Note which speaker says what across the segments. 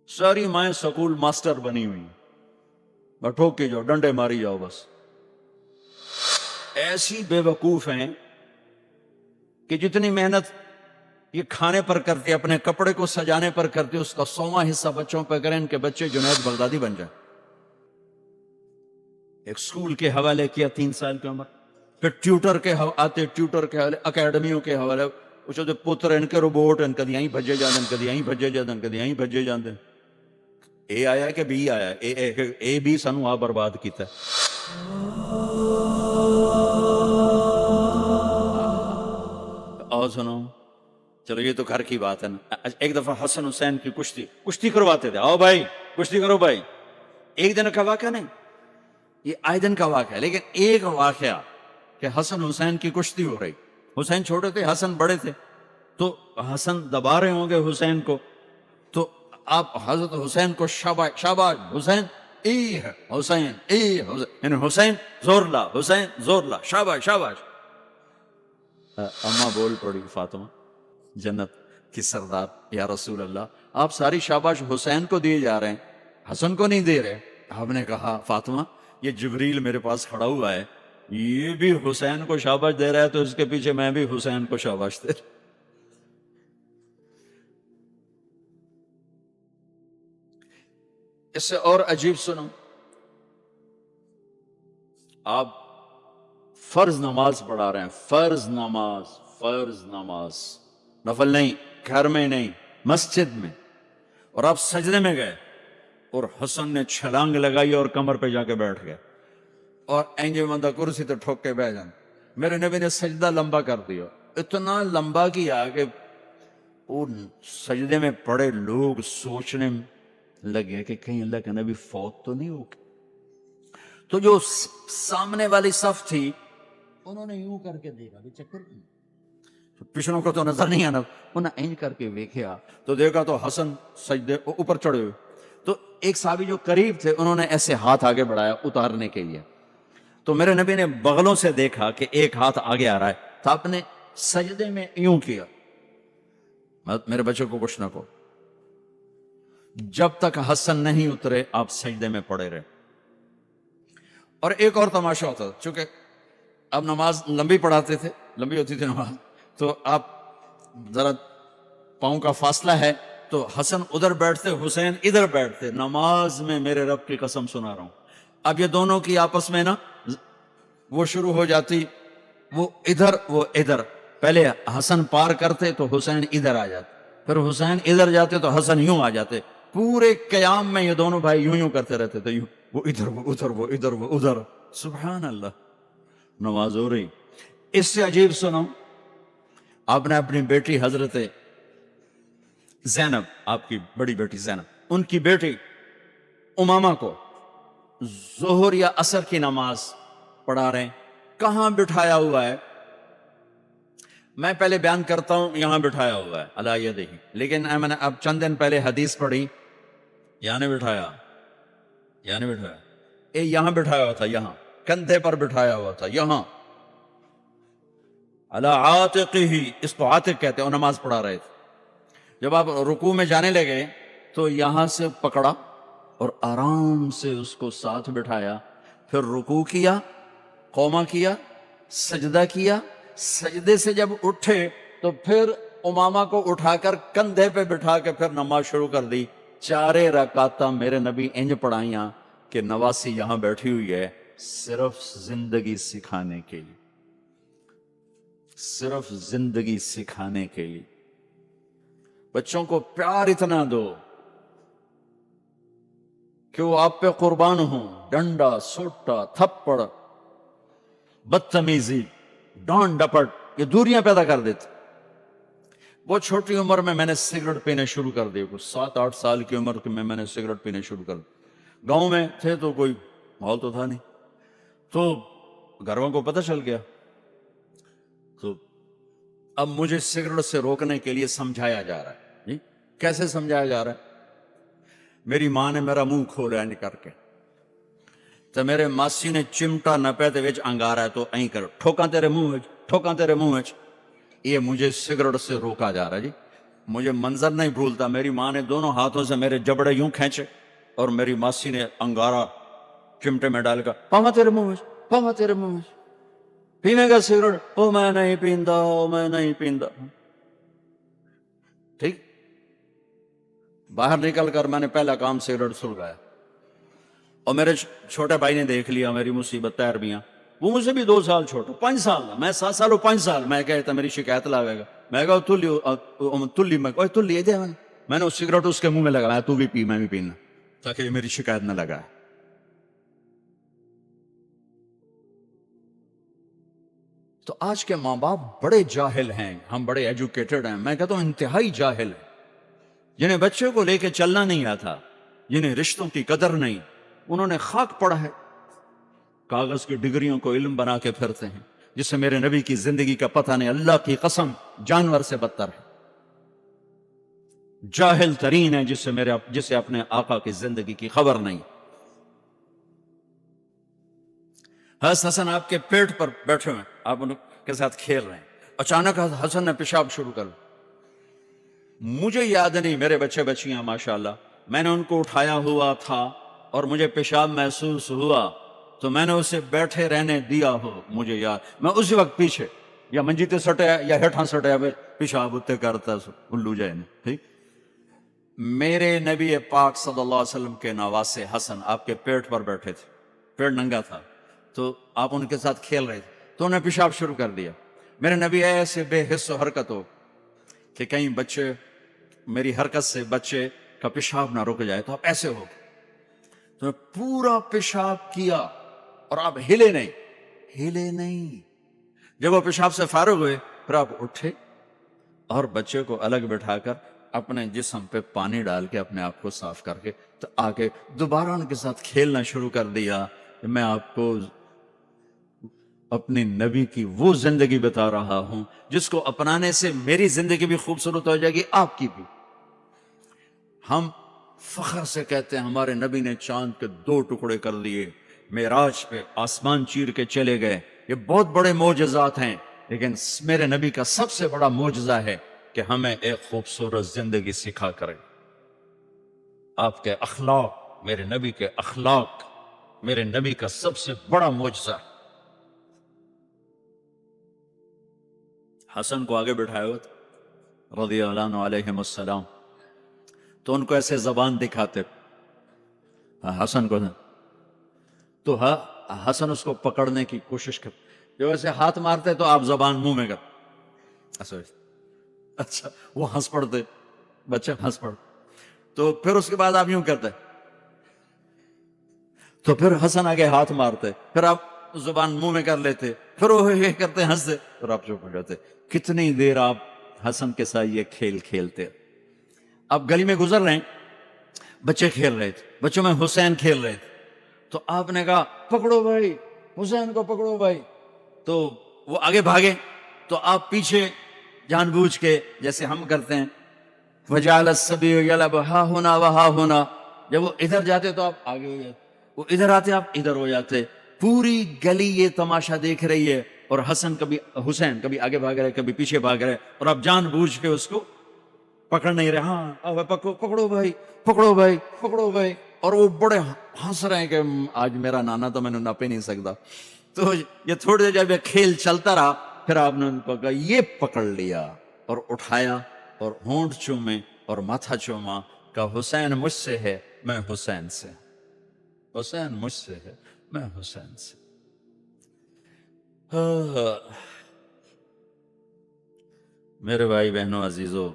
Speaker 1: ساری مائیں school master بنی ہوئی، بس ٹھوک کے جاؤ، ڈنڈے ماری جاؤ، بس ایسی بے وقوف ہیں کہ جتنی محنت یہ کھانے پر کرتے، اپنے کپڑے کو سجانے پر کرتے، اس کا 100واں حصہ بچوں پہ کریں، ان کے بچے جنید بغدادی بن جائیں۔ ایک سکول کے حوالے کیا 3 سال کی عمر، پھر ٹیوٹر کے آتے، ٹیوٹر کے حوالے، اکیڈمیوں کے حوالے، وہ پتر ان کے روبوٹ ان کدی یہیں بھجے جاندے، ان کدی یہیں بھجے جاندے، ان کدی یہیں بھجے جاندے۔ اے آیا کہ بی آیا؟ اے بی سانو آ برباد کیتا ہے۔ اور سنو، چلو یہ تو گھر کی بات ہے نا۔ ایک دفعہ حسن حسین کی کشتی کرواتے تھے، آؤ بھائی کشتی کرو بھائی۔ ایک دن کا واقعہ نہیں، یہ آئے دن کا واقعہ ہے، لیکن ایک واقعہ کہ حسن حسین کی کشتی ہو رہی، حسین چھوٹے تھے، حسن بڑے تھے، تو حسن دبا رہے ہوں گے حسین کو، تو آپ حضرت حسین کو شاباش شاباش حسین ای ہے، حسین ای حسین، یعنی حسین زور لا، حسین زور لا، شاباش شاباش۔ اماں بول پڑی فاطمہ جنت کی سردار، یا رسول اللہ آپ ساری شاباش حسین کو دیے جا رہے ہیں، حسن کو نہیں دے رہے۔ آپ نے کہا فاطمہ یہ جبریل میرے پاس کھڑا ہوا ہے، یہ بھی حسین کو شاباش دے رہا ہے، تو اس کے پیچھے میں بھی حسین کو شاباش دے رہا۔ اس سے اور عجیب سنو، آپ فرض نماز پڑھا رہے ہیں، فرض نماز نفل نہیں، گھر میں نہیں، مسجد میں، اور آپ سجدے میں گئے اور حسن نے چھلانگ لگائی اور کمر پہ جا کے بیٹھ گئے، اور اینجے بندہ کرسی تو ٹھوک کے بیٹھ جانا۔ میرے نبی نے سجدہ لمبا کر دیا، اتنا لمبا کیا کہ وہ سجدے میں پڑے لوگ سوچنے لگے کہ کہیں اللہ کے نبی فوت تو نہیں ہو گئے۔ تو جو سامنے والی صف تھی انہوں نے یوں کر کے دیکھا کہ چکر پچھلوں کو تو نظر نہیں آنا، انہوں نے اینج کر کے دیکھا تو دیکھا تو حسن سجدے اوپر چڑھے ہوئے، تو ایک صحابی جو قریب تھے انہوں نے ایسے ہاتھ آگے بڑھایا اتارنے کے لیے، تو میرے نبی نے بغلوں سے دیکھا کہ ایک ہاتھ آگے آ رہا ہے، تو آپ نے سجدے میں یوں کیا، میرے بچوں کو کچھ نہ کہو، جب تک حسن نہیں اترے آپ سجدے میں پڑے رہے۔ اور ایک اور تماشا ہوتا تھا، چونکہ اب نماز لمبی پڑھاتے تھے، لمبی ہوتی تھی نماز، تو آپ ذرا پاؤں کا فاصلہ ہے، تو حسن ادھر بیٹھتے، حسین ادھر بیٹھتے، نماز میں میرے رب کی قسم سنا رہا ہوں۔ اب یہ دونوں کی آپس میں نا وہ شروع ہو جاتی، وہ ادھر وہ ادھر، پہلے حسن پار کرتے تو حسین ادھر آ جاتے، پھر حسین ادھر جاتے تو حسن یوں آ جاتے، پورے قیام میں یہ دونوں بھائی یوں یوں کرتے رہتے تھے، یوں، وہ ادھر وہ ادھر، وہ ادھر وہ ادھر، سبحان اللہ، نماز ہو رہی۔ اس سے عجیب سنو، آپ نے اپنی بیٹی حضرت زینب، آپ کی بڑی بیٹی زینب، ان کی بیٹی امامہ کو ظہر یا عصر کی نماز پڑھا رہے ہیں، کہاں بٹھایا ہوا ہے؟ میں پہلے بیان کرتا ہوں یہاں بٹھایا ہوا ہے علی یدہ، لیکن میں نے اب چند دن پہلے حدیث پڑھی، یہاں نہیں بٹھایا، یہاں نہیں بٹھایا، یہاں بٹھایا ہوا تھا، یہاں کندھے پر بٹھایا ہوا تھا، یہاں علی عاتقہ، اس کو عاتق کہتے ہیں، اور نماز پڑھا رہے تھے۔ جب آپ رکوع میں جانے لگے تو یہاں سے پکڑا اور آرام سے اس کو ساتھ بٹھایا، پھر رکوع کیا، قومہ کیا، سجدہ کیا، سجدے سے جب اٹھے تو پھر امامہ کو اٹھا کر کندھے پہ بٹھا کے پھر نماز شروع کر دی۔ 4 رکعتاں میرے نبی انج پڑھائیاں کہ نواسی یہاں بیٹھی ہوئی ہے صرف زندگی سکھانے کے لیے، صرف زندگی سکھانے کے لیے۔ بچوں کو پیار اتنا دو کہ وہ آپ پہ قربان ہوں، ڈنڈا، سوٹا، تھپڑ، بدتمیزی، ڈانٹ ڈپٹ، یہ دوریاں پیدا کر دیتے۔ بہت چھوٹی عمر میں نے سگریٹ پینے شروع کر دی، کچھ 7-8 سال کی عمر میں نے سگریٹ پینے شروع کر دی۔ گاؤں میں تھے تو کوئی ماحول تو تھا نہیں، تو گھر والوں کو پتہ چل گیا، تو اب مجھے سگریٹ سے روکنے کے لیے سمجھایا جا رہا ہے۔ جی کیسے سمجھایا جا رہا ہے؟ میری ماں نے میرا منہ کھولا انج کر کے، تو میرے ماسی نے چمٹا نپے تے وچ انگارا ہے، تو این کر ٹھوکاں تیرے منہ وچ، ٹھوکاں تیرے منہ وچ، یہ مجھے سگریٹ سے روکا جا رہا ہے۔ جی مجھے منظر نہیں بھولتا، میری ماں نے دونوں ہاتھوں سے میرے جبڑے یوں کھینچے اور میری ماسی نے انگارہ چمٹے میں ڈال کر پاما تیرے منہ میں، پاما تیرے منہ میں، پینے کا سگریٹ، او میں نہیں پیندا، او میں نہیں پیندا. ٹھیک، باہر نکل کر میں نے پہلا کام سگریٹ سلگایا، اور میرے چھوٹے بھائی نے دیکھ لیا میری مصیبت پیرویاں. وہ مجھ سے بھی 2 سال چھوٹا، 5 سال، میں 7 سال، 5 سال. میں کہتا میری شکایت لگائے گا، میں کہا تلی تلی دے، میں نے سگریٹ اس کے منہ میں لگایا، تو بھی پی میں بھی پینا، تاکہ یہ میری شکایت نہ لگائے. تو آج کے ماں باپ بڑے جاہل ہیں، ہم بڑے ایجوکیٹڈ ہیں، میں کہتا ہوں انتہائی جاہل ہیں، جنہیں بچوں کو لے کے چلنا نہیں آتا، جنہیں رشتوں کی قدر نہیں. انہوں نے خاک پڑا ہے، کاغذ کی ڈگریوں کو علم بنا کے پھرتے ہیں، جس سے میرے نبی کی زندگی کا پتہ نہیں. اللہ کی قسم جانور سے بدتر ہے، جاہل ترین ہے، جسے اپنے آقا کی زندگی کی خبر نہیں. حسن آپ کے پیٹ پر بیٹھے ہوئے، آپ ان کے ساتھ کھیل رہے ہیں، اچانک حسن نے پیشاب شروع کر. مجھے یاد نہیں، میرے بچے بچیاں ماشاءاللہ، میں نے ان کو اٹھایا ہوا تھا اور مجھے پیشاب محسوس ہوا تو میں نے اسے بیٹھے رہنے دیا ہو. مجھے یاد، میں اسی وقت پیچھے یا منجیتے سٹیا یا ہیٹھاں سٹیا پیشاب اتنے کرتا الو جائے. ٹھیک، میرے نبی پاک صلی اللہ علیہ وسلم کے نواسے حسن آپ کے پیٹ پر بیٹھے تھے، پیٹ ننگا تھا، تو آپ ان کے ساتھ کھیل رہے تھے تو انہیں پیشاب شروع کر دیا. میرے نبی ایسے بے حس و حرکت ہو کہ کہیں بچے میری حرکت سے بچے کا پیشاب نہ رک جائے، تو آپ ایسے ہو تو پورا پیشاب کیا اور آپ ہلے نہیں. جب وہ پیشاب سے فارغ ہوئے پھر آپ اٹھے اور بچے کو الگ بٹھا کر اپنے جسم پہ پانی ڈال کے اپنے آپ کو صاف کر کے تو آگے دوبارہ ان کے ساتھ کھیلنا شروع کر دیا. میں آپ کو اپنی نبی کی وہ زندگی بتا رہا ہوں جس کو اپنانے سے میری زندگی بھی خوبصورت ہو جائے گی، آپ کی بھی. ہم فخر سے کہتے ہیں ہمارے نبی نے چاند کے 2 ٹکڑے کر دیے، معراج پہ آسمان چیر کے چلے گئے. یہ بہت بڑے معجزات ہیں، لیکن میرے نبی کا سب سے بڑا معجزہ ہے کہ ہمیں ایک خوبصورت زندگی سکھا کرے. آپ کے اخلاق، میرے نبی کے اخلاق میرے نبی کا سب سے بڑا معجزہ. حسن کو آگے بٹھایا ہوا تھا رضی اللہ عنہ علیہم السلام، تو ان کو ایسے زبان دکھاتے حسن کو، تو حسن اس کو پکڑنے کی کوشش کر، جو ایسے ہاتھ مارتے تو آپ زبان منہ میں کر، اچھا وہ ہنس پڑتے، بچے ہنس پڑتے، تو پھر اس کے بعد آپ یوں کرتے، تو پھر حسن آگے ہاتھ مارتے، پھر آپ زبان منہ میں کر لیتے، پھر وہ یہ کرتے ہنستے، پھر آپ چپ ہو جاتے. کتنی دیر آپ حسن کے ساتھ یہ کھیل کھیلتے. آپ گلی میں گزر رہے ہیں، بچے کھیل رہے تھے، بچوں میں حسین کھیل رہے تھے، تو آپ نے کہا پکڑو بھائی حسین کو، پکڑو بھائی. تو وہ آگے بھاگے تو آپ پیچھے جان بوجھ کے جیسے ہم کرتے ہیں وَجَعَلَ السَّبِيُّ يَلْعَبُ هَا هُنَا وَهَا هُنَا، جب وہ ادھر جاتے تو آپ آگے ہو جاتے، وہ ادھر آتے آپ ادھر ہو جاتے. پوری گلی یہ تماشا دیکھ رہی ہے اور حسین کبھی آگے بھاگ رہے کبھی پیچھے بھاگ رہے، اور آپ جان بوجھ کے اس کو پکڑ نہیں رہے. ہاں پکڑو بھائی، پکڑو بھائی، پکڑو بھائی. اور وہ بڑے ہنس رہے ہیں کہ آج میرا نانا تو میں نے ناپ ہی نہیں سکتا. تو یہ تھوڑی دیر جب یہ کھیل چلتا رہا پھر آپ نے ان کو کہا یہ پکڑ لیا اور اٹھایا اور ہونٹ چومے اور ماتھا چوما، کہ حسین مجھ سے ہے میں حسین سے، حسین مجھ سے ہے میں حسین سے. میرے بھائی بہنوں عزیزو،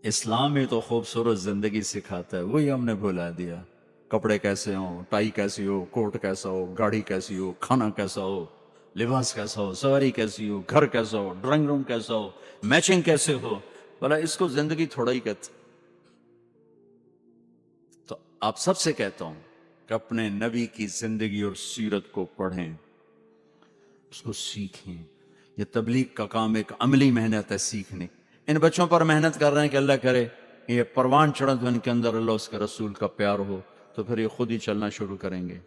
Speaker 1: اسلام ہی تو خوبصورت زندگی سکھاتا ہے، وہی ہم نے بھلا دیا. کپڑے کیسے ہوں، ٹائی کیسی ہو، کوٹ کیسا ہو، گاڑی کیسی ہو، کھانا کیسا ہو، لباس کیسا ہو، سواری کیسی ہو، گھر کیسا ہو، ڈرائنگ روم کیسا ہو، میچنگ کیسے ہو، بھلا اس کو زندگی تھوڑا ہی کہتے. تو آپ سب سے کہتا ہوں کہ اپنے نبی کی زندگی اور سیرت کو پڑھیں، اس کو سیکھیں. یہ تبلیغ کا کام ایک عملی محنت ہے، سیکھنے. ان بچوں پر محنت کر رہے ہیں کہ اللہ کرے یہ پروان چڑھے تو ان کے اندر اللہ اس کے رسول کا پیار ہو، تو پھر یہ خود ہی چلنا شروع کریں گے.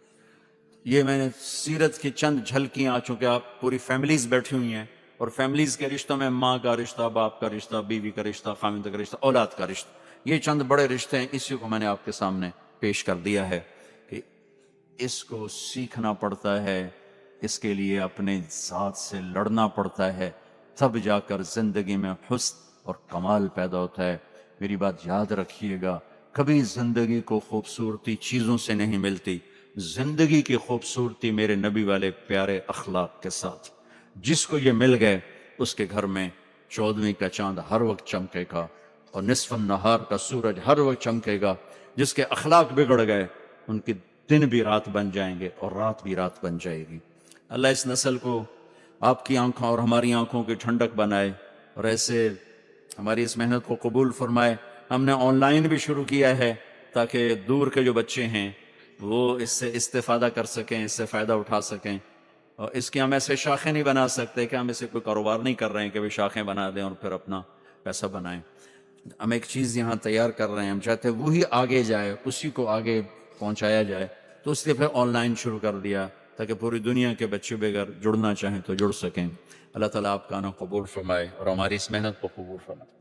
Speaker 1: یہ میں نے سیرت کی چند جھلکیاں، چونکہ آپ پوری فیملیز بیٹھی ہوئی ہیں اور فیملیز کے رشتوں میں ماں کا رشتہ، باپ کا رشتہ، بیوی کا رشتہ، خاوند کا رشتہ، اولاد کا رشتہ، یہ چند بڑے رشتے ہیں، اسی کو میں نے آپ کے سامنے پیش کر دیا ہے کہ اس کو سیکھنا پڑتا ہے، اس کے لیے اپنے ذات سے لڑنا پڑتا ہے، تب جا کر زندگی میں حسن اور کمال پیدا ہوتا ہے۔ میری بات یاد رکھیے گا، کبھی زندگی کو خوبصورتی چیزوں سے نہیں ملتی، زندگی کی خوبصورتی میرے نبی والے پیارے اخلاق کے ساتھ۔ جس کو یہ مل گئے اس کے گھر میں 14ویں کا چاند ہر وقت چمکے گا اور نصف النہار کا سورج ہر وقت چمکے گا۔ جس کے اخلاق بگڑ گئے ان کے دن بھی رات بن جائیں گے اور رات بھی رات بن جائے گی۔ اللہ اس نسل کو آپ کی آنکھوں اور ہماری آنکھوں کی ٹھنڈک بنائے اور ایسے ہماری اس محنت کو قبول فرمائے۔ ہم نے آن لائن بھی شروع کیا ہے تاکہ دور کے جو بچے ہیں وہ اس سے استفادہ کر سکیں، اس سے فائدہ اٹھا سکیں، اور اس کی ہم ایسے شاخیں نہیں بنا سکتے کہ ہم اسے کوئی کاروبار نہیں کر رہے ہیں کہ وہ شاخیں بنا دیں اور پھر اپنا پیسہ بنائیں۔ ہم ایک چیز یہاں تیار کر رہے ہیں، ہم چاہتے ہیں وہی آگے جائے، اسی کو آگے پہنچایا جائے، تو اس لیے پھر آن لائن شروع کر دیا تاکہ پوری دنیا کے بچے بھی اگر جڑنا چاہیں تو جڑ سکیں۔ اللہ تعالیٰ آپ کا نا قبول فرمائے اور ہماری اس محنت کو قبول فرمائے۔